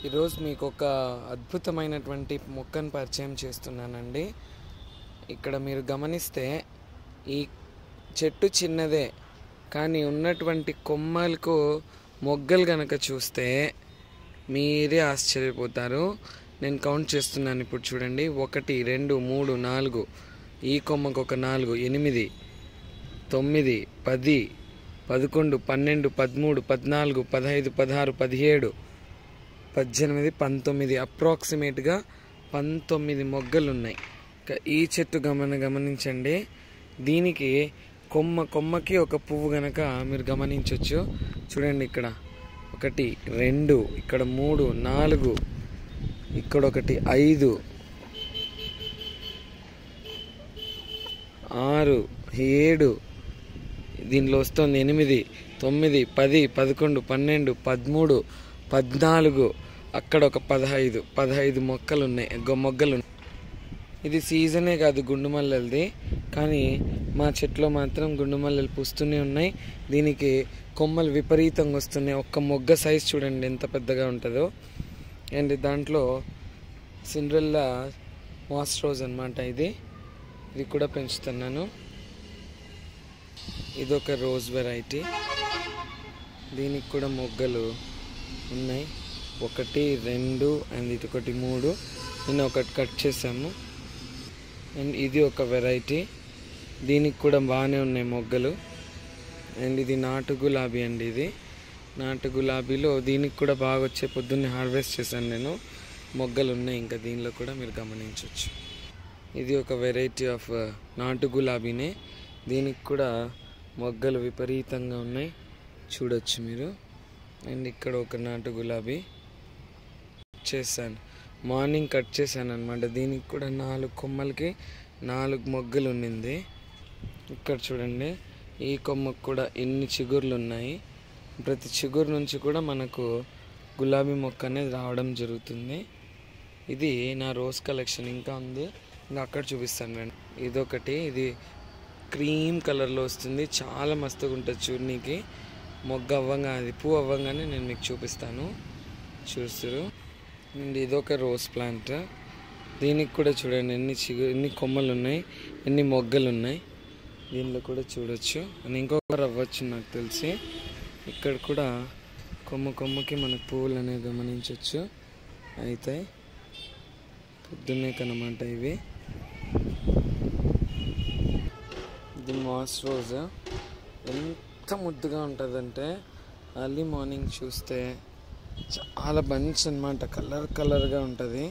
ఈరోజు మీకు ఒక అద్భుతమైనటువంటి మొక్కను పరిచయం చేస్తున్నానండి. ఇక్కడ మీరు గమనిస్తే ఈ చెట్టు చిన్నదే, కానీ ఉన్నటువంటి కొమ్మలకు మొగ్గలు గనక చూస్తే మీరే ఆశ్చర్యపోతారు. నేను కౌంట్ చేస్తున్నాను ఇప్పుడు చూడండి. 1 2 3 4, ఈ కొమ్మకు ఒక 4, 8 9 10 11 12 13 14 15 16 17 18 19 అప్రాక్సిమేట్గా 19 మొగ్గలు ఉన్నాయి. ఈ చెట్టు గమనించండి. దీనికి కొమ్మకి ఒక పువ్వు గనక మీరు గమనించవచ్చు. చూడండి, ఇక్కడ 1 2, ఇక్కడ 3 4, ఇక్కడ 1 5 6 7, దీనిలో వస్తుంది 8 9 10 11 12 13 14, అక్కడ ఒక 15 మొక్కలు ఉన్నాయి. ఇది సీజనే కాదు గుండుమల్లెలది, కానీ మా చెట్లో మాత్రం గుండుమల్లెలు పూస్తూనే ఉన్నాయి. దీనికి కొమ్మలు విపరీతంగా వస్తున్నాయి. ఒక్క మొగ్గ సైజ్ చూడండి ఎంత పెద్దగా ఉంటుందో. అండ్ దాంట్లో సిండ్రెల్లా మాస్ రోజ్ అనమాట. ఇది కూడా పెంచుతున్నాను. ఇదొక రోజ్ వెరైటీ, దీనికి కూడా మొగ్గలు ఉన్నాయి. 1 2 అండ్ ఇది 1 3. నేను ఒకటి కట్ చేసాము. అండ్ ఇది ఒక వెరైటీ, దీనికి కూడా బాగానే ఉన్నాయి మొగ్గలు. అండ్ ఇది నాటు గులాబీ అండి. ఇది నాటు గులాబీలో దీనికి కూడా బాగా వచ్చే, పొద్దున్నే హార్వెస్ట్ చేశాను నేను. మొగ్గలు ఉన్నాయి ఇంకా దీనిలో కూడా మీరు గమనించవచ్చు. ఇది ఒక వెరైటీ ఆఫ్ నాటు గులాబీనే, దీనికి కూడా మొగ్గలు విపరీతంగా ఉన్నాయి, చూడొచ్చు మీరు. అండ్ ఇక్కడ ఒక నాటు గులాబీ చేశాను, మార్నింగ్ కట్ చేశాను అనమాట. దీనికి కూడా 4 కొమ్మలకి 4 మొగ్గలు ఉన్నింది. ఇక్కడ చూడండి, ఈ కొమ్మకు కూడా ఎన్ని చిగుర్లు ఉన్నాయి. ప్రతి చిగురు నుంచి కూడా మనకు గులాబీ మొక్క అనేది రావడం జరుగుతుంది. ఇది నా రోజ్ కలెక్షన్ ఇంకా ఉంది, ఇంకా అక్కడ చూపిస్తాను రండి. ఇదొకటి, ఇది క్రీమ్ కలర్లో వస్తుంది, చాలా మస్తుగా ఉంటుంది చూడనీకి. మొగ్గ అవ్వంగా, అది పువ్వు అవ్వంగానే నేను మీకు చూపిస్తాను, చూస్తారు. అండ్ ఇదొక రోజ్ ప్లాంట్, దీనికి కూడా చూడండి ఎన్ని కొమ్మలు ఉన్నాయి, ఎన్ని మొగ్గలు ఉన్నాయి. దీనిలో కూడా చూడొచ్చు. అండ్ ఇంకొకరు అవ్వచ్చు నాకు తెలిసి. ఇక్కడ కూడా కొమ్మకి మనకు పువ్వులు అనేవి గమనించవచ్చు. అయితే పొద్దున్నే కనమాట ఇవి. ఇది మాస్ రోజ్, ఎంత ముద్దుగా ఉంటుందంటే ఎర్లీ మార్నింగ్ చూస్తే చాలా బంచ్ అనమాట, కలర్గా ఉంటుంది.